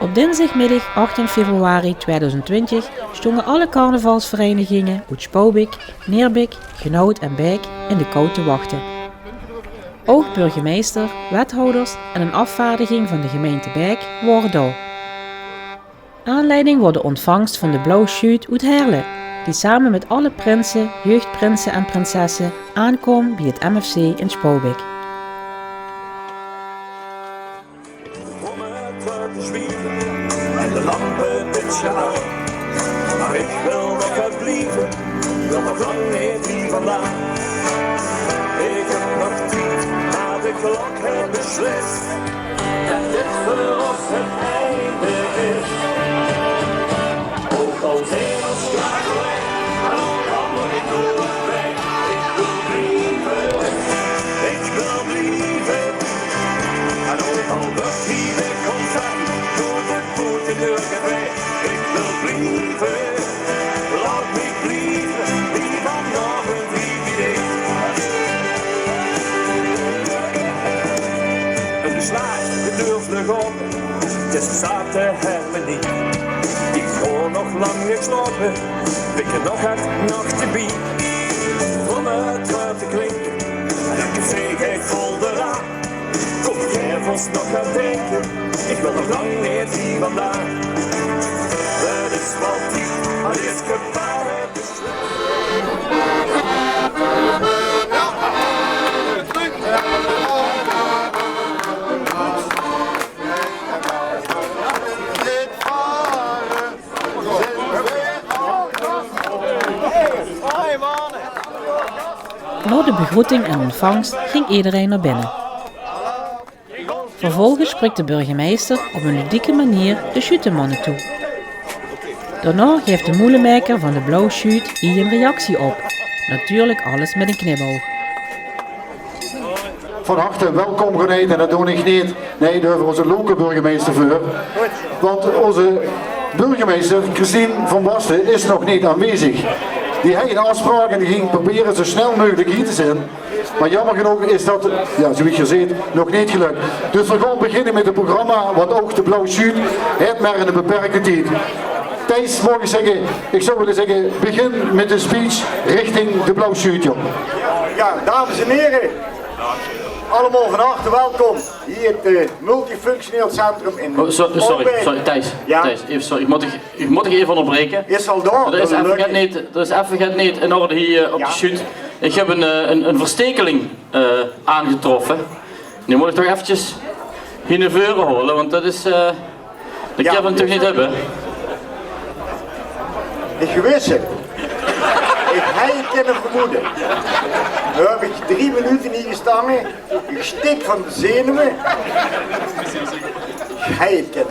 Op dinsdagmiddag 18 februari 2020 stonden alle carnavalsverenigingen uit Spobik, Neerbik, Genoot en Beek in de kou te wachten. Ook burgemeester, wethouders en een afvaardiging van de gemeente Beek waren daar. Aanleiding was de ontvangst van de Blauw Schuit uit Heerlen, die samen met alle prinsen, jeugdprinsen en prinsessen aankwam bij het MFC in Spobik. En de lampen ditje aan. Maar ik wil nog het blijven, wil nog lang niet hier vandaan. Ik heb nog tijd, maar de klok heeft beslist. En dit voor ons het einde is. Ook al zijn we graag weg, en ook al moet ik nooit weg. Ik wil blijven, ik wil blijven. En ook al wordt hier weer contact. Ik wil blijven, laat me blijven, die van nog een idee. Een slag, de deur vlug open, het is zaten harmonie. Ik ga nog lang niet slapen, ik heb nog het nachtje van het water klinken, en ik zeg ik vol de raam. Kom jij vast nog gaan denken, ik wil nog lang niet hier vandaan. Het is wel diep, maar is gevaarlijk Na de begroeting en ontvangst ging iedereen naar binnen. Vervolgens spreekt de burgemeester op een ludieke manier de schuitenmannen toe. Daarna geeft de moelenmaker van de Blauw Schuit hier een reactie op. Natuurlijk alles met een knipoog. Van harte welkom geneten, en dat doe ik niet. Nee, daar hebben we onze lokale burgemeester voor. Want onze burgemeester, Christine van Basten, is nog niet aanwezig. Die heeft een afspraak en die ging proberen zo snel mogelijk hier te zijn. Maar jammer genoeg is dat, ja, zoals je ziet, nog niet gelukt. Dus we gaan beginnen met het programma, wat ook de Blauw Schuit heeft maar in een beperkte tijd. Thijs, mag ik zeggen, ik zou willen zeggen, begin met de speech richting de Blauw Schuit, joh. Ja, dames en heren, allemaal van harte welkom hier het multifunctioneel centrum in Sorry, Thijs. Ja? Thijs, even, sorry, ik moet even onderbreken. Is al door. Er is even niet in orde hier op de shoot. Ik heb een verstekeling aangetroffen. Die moet ik toch eventjes hier naar voren holen, want dat is... dat kan we natuurlijk niet hebben. Ik gewis het. Ik heb het kunnen vermoeden. Nu heb ik 3 minuten hier gestaan. Ik stik van de zenuwen. Ik heb het kunnen weten.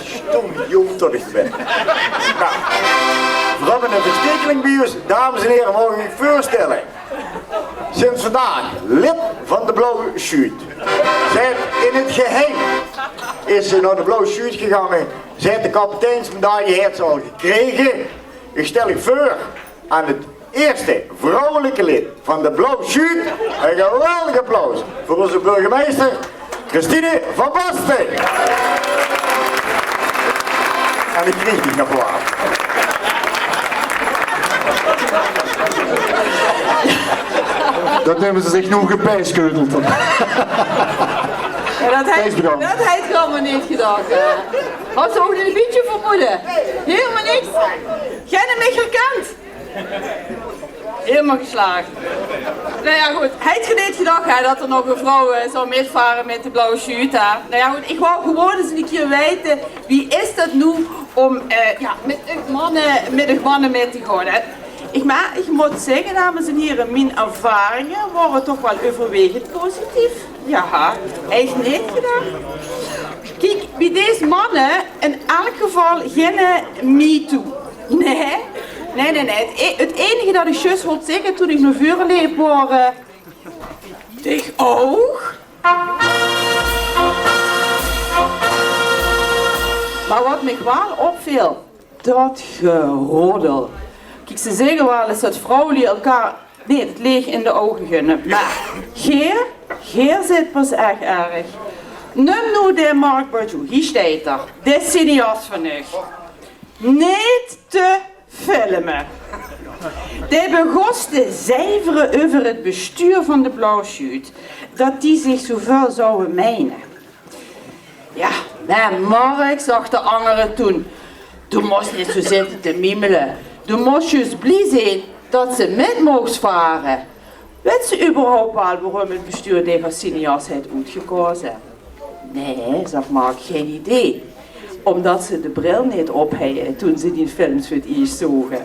Stom jong tot ik ben. Nou, we hebben een verstekeling bij ons. Dames en heren, mogen ik voorstellen. Sinds vandaag lid van de Blauwe Schuit. Zij in het geheim is ze naar de Blauwe Schuit gegaan. Zij heeft de kapiteinsmedaille heeft ze al gekregen. Ik stel u voor aan het eerste vrouwelijke lid van de Blauwe Schuit. Een geweldig applaus voor onze burgemeester Christine van Basten. En ik kreeg die applaus. Dat nemen ze zich nog gepijskeuteld. Dat heeft gewoon niet gedacht. Had ze ook een beetje vermoeden? Helemaal niks. Jij hebt hem gekend. Helemaal geslaagd. Nou ja goed, hij had niet gedacht dat er nog een vrouw zou meevaren met de Blauwe Schuit. Nou ja goed, ik wou gewoon eens een keer weten, wie is dat nu om met de mannen mee te gaan. Ik moet zeggen, dames en heren, mijn ervaringen waren toch wel overwegend positief. Ja, echt niet gedaan. Kijk, bij deze mannen in elk geval geen MeToo. Nee. Het enige dat ik juist wil zeggen toen ik naar voren liep waren... Dicht oog. Maar wat me wel opviel, dat geroddel. Kijk, ze zeggen wel eens dat vrouwen elkaar niet het leeg in de ogen gunnen. Maar Geer zit pas echt erg. Neem nu de Marc Bajou, hier staat er. De cineast van u. Niet te filmen. De begon te cijferen over het bestuur van de Blauwe Schuut. Dat die zich zoveel zouden menen. Ja, maar Mark, zag de anderen toen. Toen moest niet zo zitten te mimelen. Toen moest je eens blij zijn dat ze met mocht varen. Weet ze überhaupt wel waarom het bestuur deze cineast heeft uitgekozen? Nee, zegt Mark, geen idee. Omdat ze de bril niet op hadden toen ze die films voor het eerst zogen.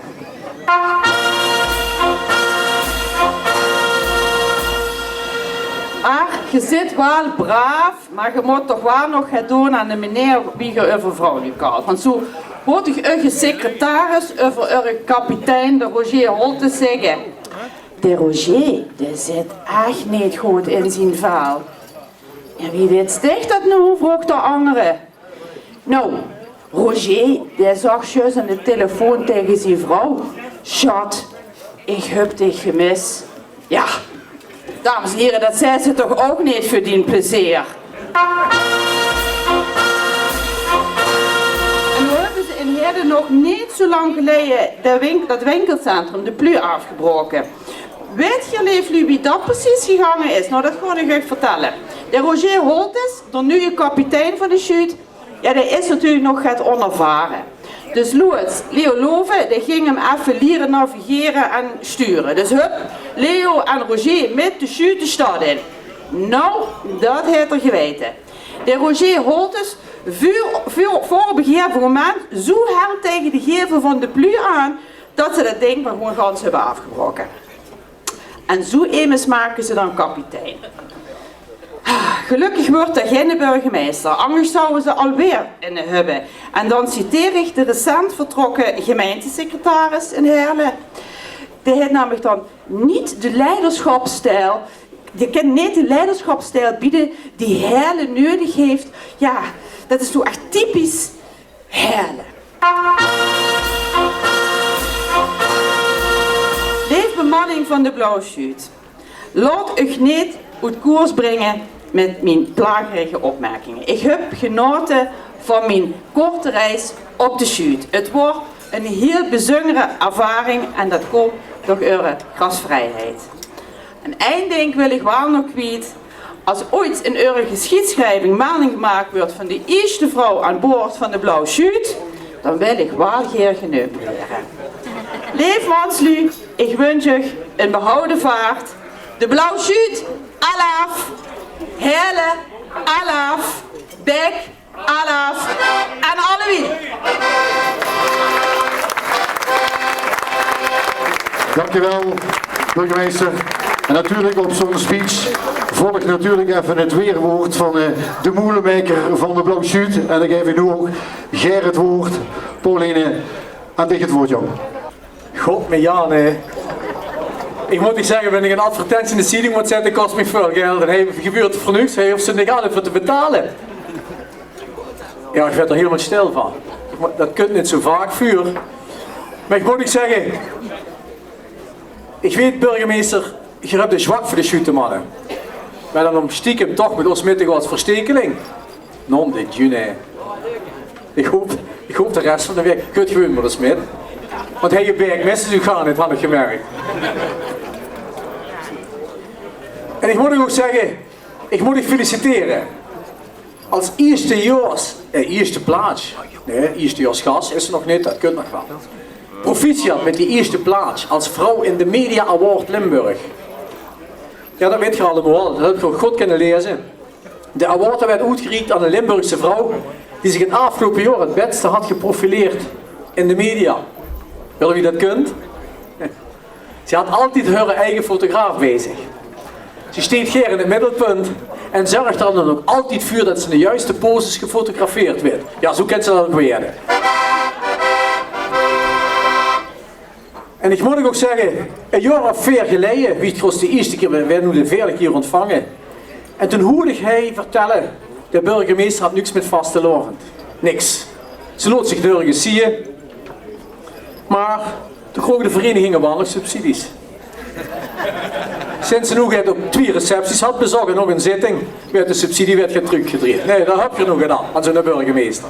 Ach, je zit wel braaf, maar je moet toch wel nog gaan doen aan de meneer wie je over vrouw nu kan. Want zo hoort ik uw secretaris over uw kapitein, de Roger Holte, zeggen. De Roger, die zit echt niet goed in zijn vel. En wie dit sticht dat nou, vroeg de andere. Nou, Roger, die zag juist aan de telefoon tegen zijn vrouw. Schat, ik heb dich gemist. Ja, dames en heren, dat zei ze toch ook niet voor die plezier. En nu hebben ze in Heerde nog niet zo lang geleden dat winkelcentrum, de Plu, afgebroken. Weet je, lieflu, wie dat precies gegangen is? Nou, dat ga ik euch vertellen. De Roger Holtes, de nieuwe kapitein van de Schuut, ja, die is natuurlijk nog het onervaren. Dus Leo Love, die ging hem even leren navigeren en sturen. Dus hup, Leo en Roger met de Schuut de stad in. Nou, dat heeft er geweten. De Roger Holtes vuur voor op een gegeven moment zo hard tegen de gevel van de Plu aan, dat ze dat ding maar gewoon gans hebben afgebroken. En zo immers maken ze dan kapitein. Gelukkig wordt er geen burgemeester, anders zouden ze alweer in de hebben. En dan citeer ik de recent vertrokken gemeentesecretaris in Heerlen. Die heeft namelijk dan niet de leiderschapsstijl, die kan niet de leiderschapsstijl bieden die Heerlen nodig heeft. Ja, dat is zo echt typisch Heerlen. Deze bemanning van de Blauwe Schuut. Laat u niet uit koers brengen met mijn plagerige opmerkingen. Ik heb genoten van mijn korte reis op de Schuut. Het wordt een heel bijzondere ervaring en dat komt door uw gastvrijheid. En één ding wil ik wel nog kwijt. Als ooit in uw geschiedschrijving melding gemaakt wordt van de eerste vrouw aan boord van de Blauwe Schuut, dan wil ik wel geen geneukt leren. Leef Manslu, ik wens u een behouden vaart. De Blauwe Schuut, alaf. Heerlen, alaf. Bek, alaf. En alle wie. Dankjewel, burgemeester. En natuurlijk op zo'n speech volgt natuurlijk even het weerwoord van de moelenmaker van de Blauwe Schuut. En dan geef ik nu ook Ger het woord. Pauline, aan dich het woord, jong. God, met Jan, ik moet niet zeggen, wanneer ik een advertentie in de seeding moet zetten, kost me veel geld. En hij gebeurt voor niks, hij hoeft ze niet aan voor te betalen. Ja, ik werd er helemaal stil van. Dat kunt niet zo vaak vuur. Maar ik moet niet zeggen, ik weet burgemeester, je hebt de zwak voor de schuitenmannen. Maar dan om stiekem toch met ons middag als verstekeling. Non de juni. Ik hoop de rest van de week, kunt gewoon maar eens met. Want hij je berg missen u gaan, dat had ik gemerkt. En ik moet ook zeggen, ik moet u feliciteren. Als eerste plaats. Nee, eerstejaars gas is er nog niet, dat kunt nog wel. Proficiat met die eerste plaats als vrouw in de Media Award Limburg. Ja, dat weet je allemaal, dat heb ik goed kunnen lezen. De award werd uitgereikt aan een Limburgse vrouw die zich het afgelopen jaar het beste had geprofileerd in de media. Wil wie dat kunt? Ze had altijd haar eigen fotograaf bezig. Ze steekt hier in het middelpunt en zorgt er dan ook altijd voor dat ze de juiste poses gefotografeerd werd. Ja, zo kent ze dat ook weer. En ik moet ook zeggen, een jaar of 4 geleden, wie het was de eerste keer, we werden nu de 4e keer ontvangen. En toen hoorde ik hij vertellen, de burgemeester had niks met vaste loren. Niks. Ze laat zich nergens zien. Maar toen kregen de verenigingen wel nog subsidies. Sinds ze nog op 2 recepties had bezocht en nog een zitting, werd de subsidie teruggedraaid. Nee, dat heb je nog gedaan aan zo'n burgemeester.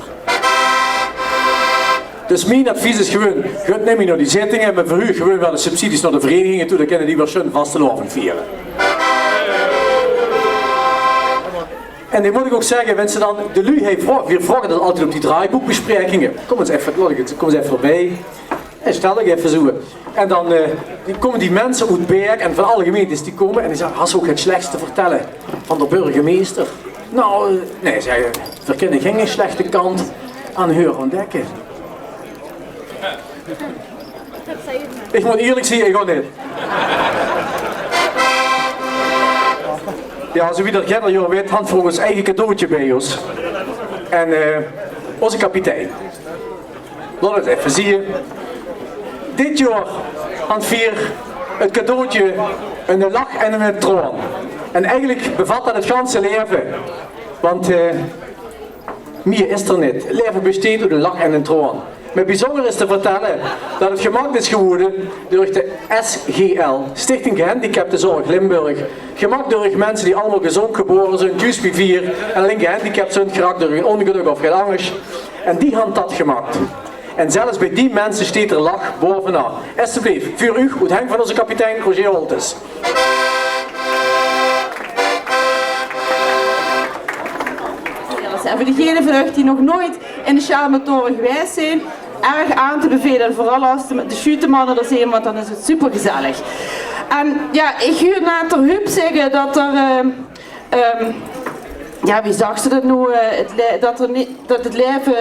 Dus mijn advies is gewoon, gaat neem je naar die zittingen, maar verhuur gewoon wel de subsidies naar de verenigingen toe, dan kunnen die wel schön vastelovend vieren. En dan moet ik ook zeggen, wenn ze dan, de lui heeft weer vragen dat altijd op die draaiboekbesprekingen. Kom eens even erbij. En stel ik even zo. En dan komen die mensen uit Berg en van alle gemeentes die komen en die zeggen, has ook het slechtste vertellen van de burgemeester. Nou, nee, zei je, er kunnen geen slechte kant aan horen ontdekken. Ik moet eerlijk zeggen, ik ga niet. Ja, zo wie dat Gerda joh weet, had voor ons eigen cadeautje bij ons. En onze kapitein. Laat het even zien. Dit jaar had vier het cadeautje een lach en een troon. En eigenlijk bevat dat het ganse leven. Want meer is er niet. Het leven besteedt uit een lach en een troon. Maar bijzonder is te vertellen dat het gemaakt is geworden door de SGL, Stichting Gehandicapten Zorg Limburg. Gemaakt door mensen die allemaal gezond geboren zijn, juist wie 4 en alleen gehandicapt zijn geraakt door hun ongeluk of geen angst. En die had dat gemaakt. En zelfs bij die mensen steekt er lach bovenaan. Alsjeblieft, voor u, uit Henk van onze kapitein Roger Holtes. En voor diegenen van u die nog nooit in de Sjaalmotoren geweest zijn, erg aan te bevelen. En vooral als de schutenmannen er zijn, want dan is het super gezellig. En ja, ik hoor net ter Huub zeggen dat er, ja wie zag ze dat nu, dat het leven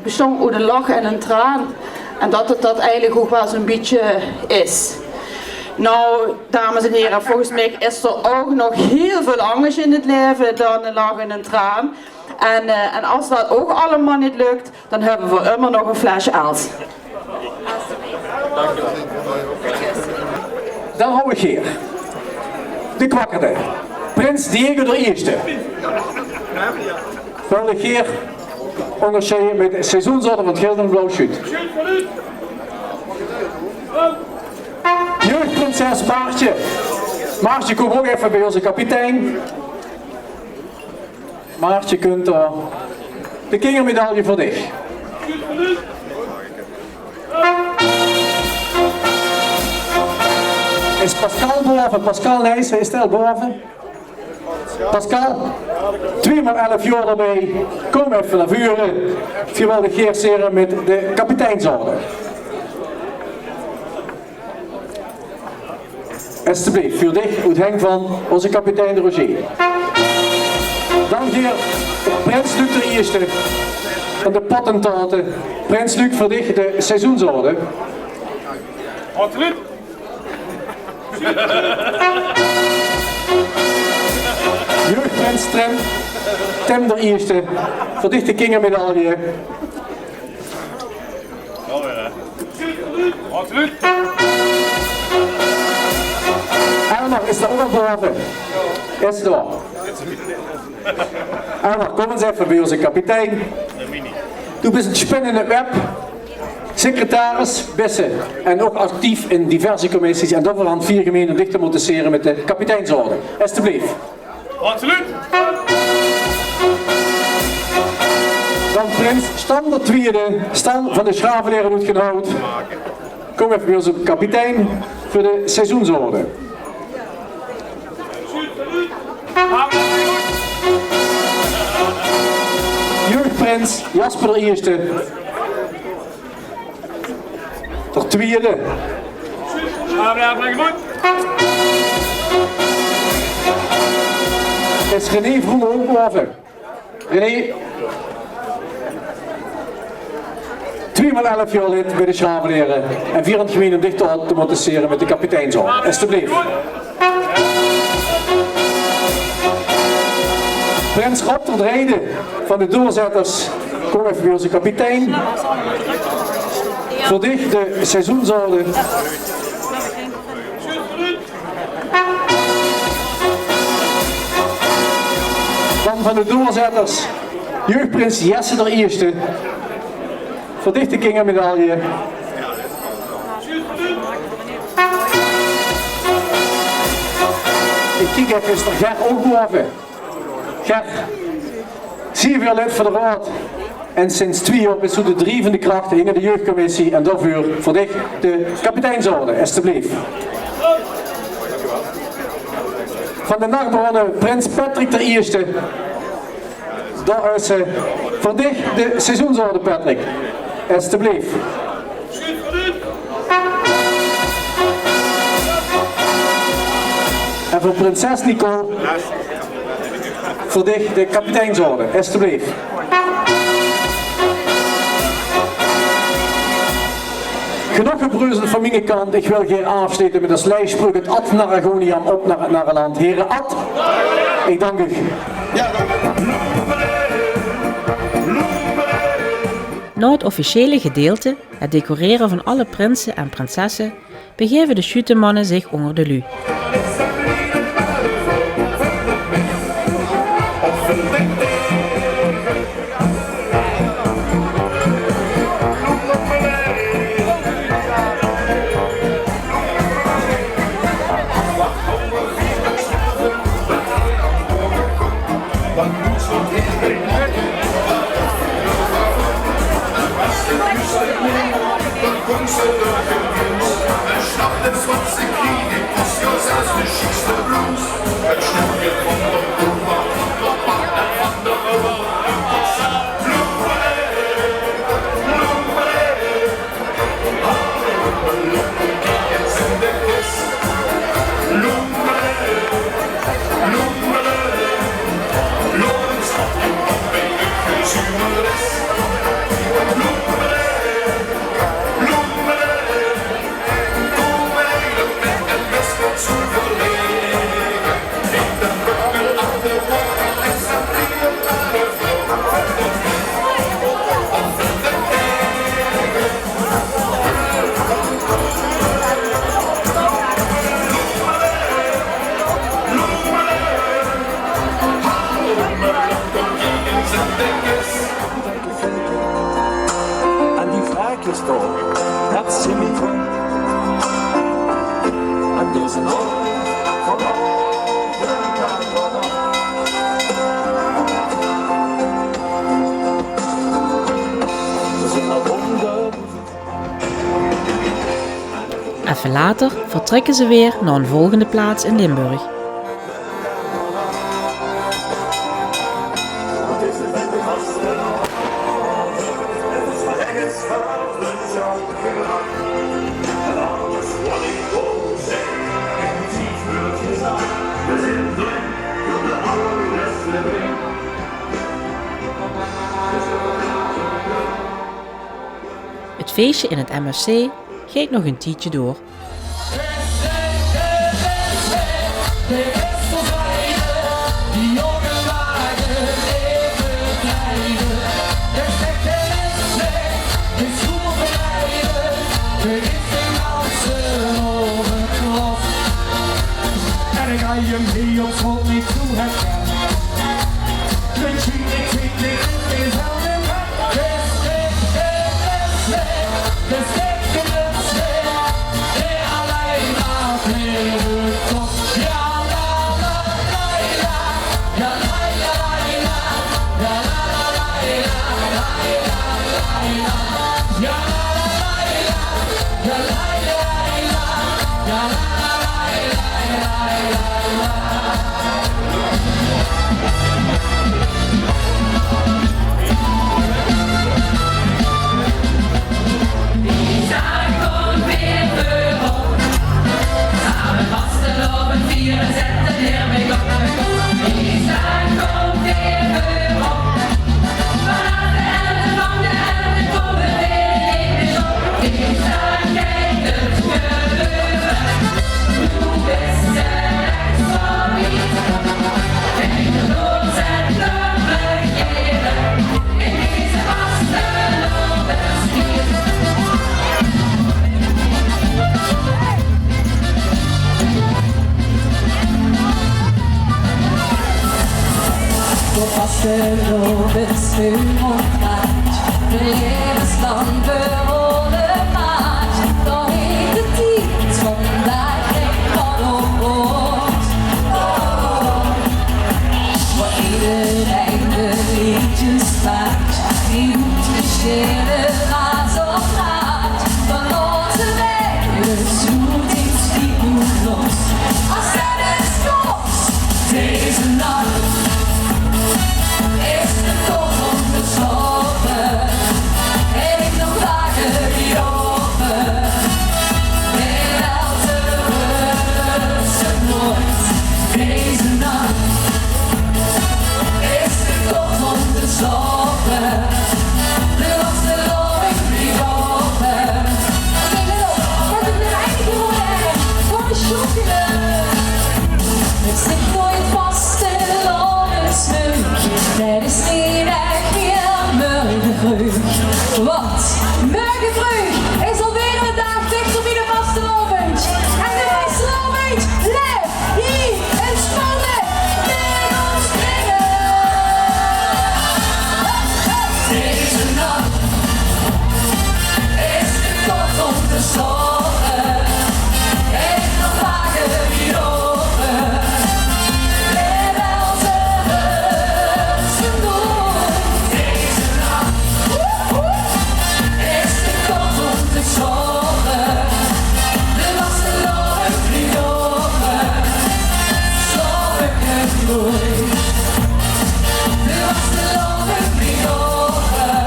bestond uit een lach en een traan. En dat het dat eigenlijk ook wel zo'n beetje is. Nou, dames en heren, volgens mij is er ook nog heel veel anders in het leven dan een lach en een traan. En als dat ook allemaal niet lukt, dan hebben we immer nog een flesje Els. Dan hou ik hier. De kwakkerde. Prins Diego de Eerste. Wil ik hier onderscheiden met de seizoensorder van het Gilden Blauw Schuut. Jeugdprinses Maartje. Maartje, kom ook even bij onze kapitein. Maartje kunt er de kingermedaille voor dich. Is Pascal boven? Pascal Nijssen, is dat boven? Pascal, 2x11 jaar erbij. Kom even naar vuren. Je wil de geerseren met de kapiteinsorder. Alsjeblieft, voor dich, uit Henk van onze kapitein de Roger. Dan hier Prins Luc de Eerste van de Potentaten. Prins Luc, voor dich de seizoensorde. Absoluut. Jeugdprins Tem de Eerste, voor dich de kingermedaille. Absoluut. Elmer, is er ook al boven? Is er. Elmer, kom eens even bij onze kapitein. Du bent een spin in het web. Secretaris, Bisse. En ook actief in diverse commissies. En daarvoor aan 4 gemeenten dicht te monteren met de kapiteinsorde. Alsjeblieft. Absoluut. Dan prins Stan de Tweede, Stan van de Schravenleren doet genoud. Kom even bij onze kapitein voor de seizoensorde. Jeugdprins Jasper de Eerste. De Tweede. Is René Vroemen ook boven? René. 2x11 jaar lid bij de Schravenleren en 24 gemeenten dicht te monteren met de kapiteinsorder. Alsjeblieft. Prins Rob ter Drede van de doorzetters, kom even bij onze kapitein. Voor dich de seizoensorde. Dan van de doorzetters, jeugdprins Jesse de Eerste. Voor dich de kingermedaille. Ik kijk even, is er Ger ook boven? Ger, 7 jaar lid van de raad. En sinds 2 jaar is zo de drijvende kracht in de jeugdcommissie. En daarvoor voor dich de kapiteinsorde, alstublieft. Van de nachtbewoner Prins Patrick I. Daar is voor dich de seizoensorde, Patrick. Alstublieft. En voor prinses Nicole, voor dich de kapiteinsorde, alstublieft. Genoeg gebreuzeld van mijn kant, ik wil geen afsluiten met een slijspruk, het ad naar Argoniam op naar een land. Heren ad, ik dank u. Na het officiële gedeelte, het decoreren van alle prinsen en prinsessen, begeven de schutemannen zich onder de lu. Even later vertrekken ze weer naar een volgende plaats in Limburg. Het feestje in het MFC gaat nog een tijdje door. Geloof nu ontgaat, de levenslang bewonen maakt. Dan heeft het iets vandaag echt van op ons. die uitgescheren raad op raad van onze weg. Dus doet iets die goed los. Als het is kost, deze nacht is de kop onderslopen. En ik nog dagen die open. En wel te rustig nooit. Deze nacht is de kop onderslopen. Nu was de lobby niet open. Oké, let op. Wat ik ben eigenlijk geworden. Voor een shootje. Het zit nooit vast in de longesneuk. Het is niet echt heel murgenvreug. Want murgenvreug is alweer een dag dichter bij de vastelovend. En de vastelovend leeft hier in Spanje met ons springen. Deze nacht is de kop onderslopen. En nog vaker niet open. En wel te rustig nooit. Deze nacht is de kop onderslopen. Nu was de loop niet open. Sloop ik het nooit. Nu was de loop niet open.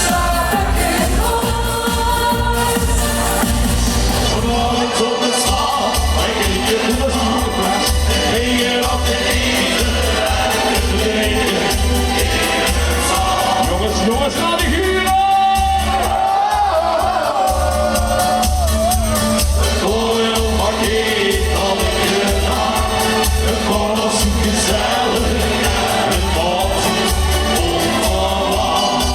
Sloop ik het nooit. Vanavond op de straat, wij keken de zoekplaats. Gingen op de ene, jongens, jongens, laat ik huren! Zoveel pakket had ik gedaan. Het was gezellig, het was onverwacht.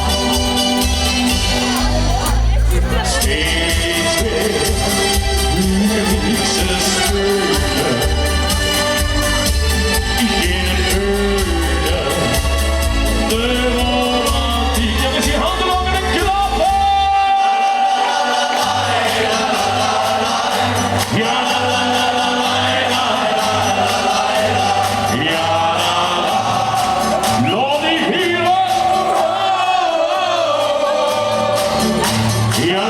Steeds weer Griekse spullen. Geen heulen. De romantiek. Ja, we zien handen mogen en klappen. Ja, la, la, la, la, la, la, la, ja, la, la. Laat die huren. Ja,